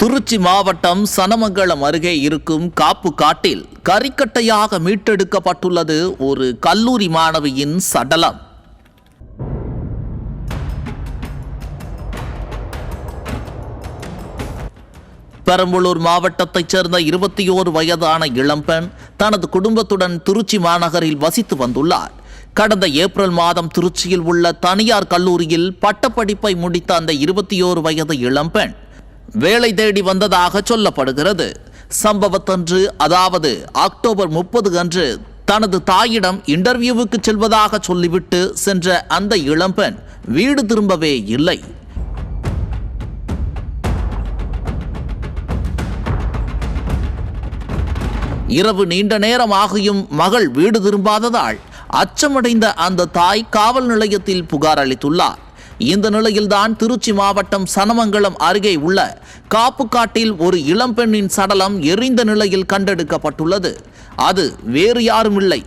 திருச்சி மாவட்டம் சனமங்கலம் அருகே இருக்கும் காப்பு காட்டில் கரிக்கட்டையாக மீட்டெடுக்கப்பட்டுள்ளது ஒரு கல்லூரி மாணவியின் சடலம். பெரம்பலூர் மாவட்டத்தைச் சேர்ந்த 21 வயதான இளம்பெண் தனது குடும்பத்துடன் திருச்சி மாநகரில் வசித்து வந்துள்ளார். கடந்த ஏப்ரல் மாதம் திருச்சியில் உள்ள தனியார் கல்லூரியில் பட்டப்படிப்பை முடித்த அந்த 21 வயது இளம்பெண் வேலை தேடி வந்ததாக சொல்லப்படுகிறது. சம்பவத்தன்று, அதாவது அக்டோபர் 30 அன்று தனது தாயிடம் இன்டர்வியூவுக்கு செல்வதாக சொல்லிவிட்டு சென்ற அந்த இளம்பெண் வீடு திரும்பவே இல்லை. இரவு நீண்ட நேரம் ஆகியும் மகள் வீடு திரும்பாததால் அச்சமடைந்த அந்த தாய் காவல் நிலையத்தில் புகார் அளித்துள்ளார். இந்த நிலையில்தான் திருச்சி மாவட்டம் சனமங்கலம் அருகே உள்ள காப்புக்காட்டில் ஒரு இளம்பெண்ணின் சடலம் எரிந்த நிலையில் கண்டெடுக்கப்பட்டுள்ளது. அது வேறு யாரும் இல்லை,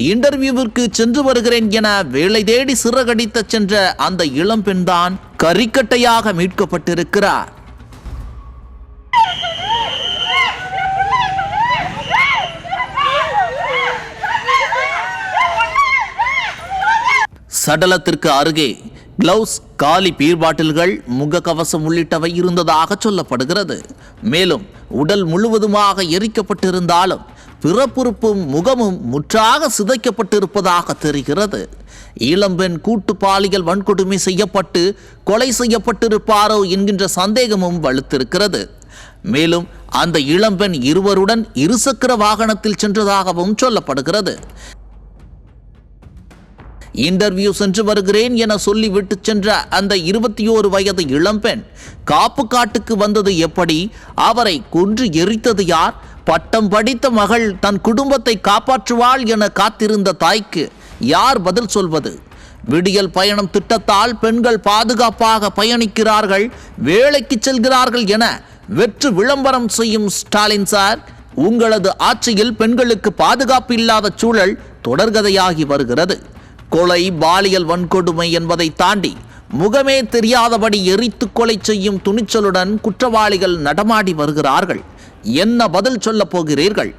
இன்டர்வியூவிற்கு சென்று வருகிறேன் என வேலை தேடி சிறகடித்த சென்ற அந்த இளம்பெண் தான் கரிக்கட்டையாக மீட்கப்பட்டிருக்கிறார். சடலத்திற்கு அருகே கிளவுஸ், காலி பீர் பாட்டில்கள், முகக்கவசம் உள்ளிட்டவை இருந்ததாக சொல்லப்படுகிறது. மேலும் உடல் முழுவதுமாக எரிக்கப்பட்டிருந்தாலும் பிறப்புறுப்பும் முகமும் முற்றாக சிதைக்கப்பட்டிருப்பதாக தெரிகிறது. இளம்பெண் கூட்டு பாலியல் வன்கொடுமை செய்யப்பட்டு கொலை செய்யப்பட்டிருப்பாரோ என்கின்ற சந்தேகமும் வலுத்திருக்கிறது. மேலும் அந்த இளம்பெண் இருவருடன் இருசக்கர வாகனத்தில் சென்றதாகவும் சொல்லப்படுகிறது. இன்டர்வியூ சென்று வருகிறேன் என சொல்லிவிட்டு சென்ற அந்த 21 வயது இளம்பெண் காப்பு காட்டுக்கு வந்தது எப்படி? அவரை கொன்று எரித்தது யார்? பட்டம் படித்த மகள் தன் குடும்பத்தை காப்பாற்றுவாள் என காத்திருந்த தாய்க்கு யார் பதில் சொல்வது? விடியல் பயணம் திட்டத்தால் பெண்கள் பாதுகாப்பாக பயணிக்கிறார்கள், வேலைக்கு செல்கிறார்கள் என வெற்று விளம்பரம் செய்யும் ஸ்டாலின் சார், உங்களது ஆட்சியில் பெண்களுக்கு பாதுகாப்பு இல்லாத சூழல் தொடர்கதையாகி வருகிறது. கொலை, பாலியல் வன்கொடுமை என்பதை தாண்டி முகமே தெரியாதபடி எரித்து கொலை செய்யும் துணிச்சலுடன் குற்றவாளிகள் நடமாடி வருகிறார்கள். என்ன பதில் சொல்லப் போகிறீர்கள்?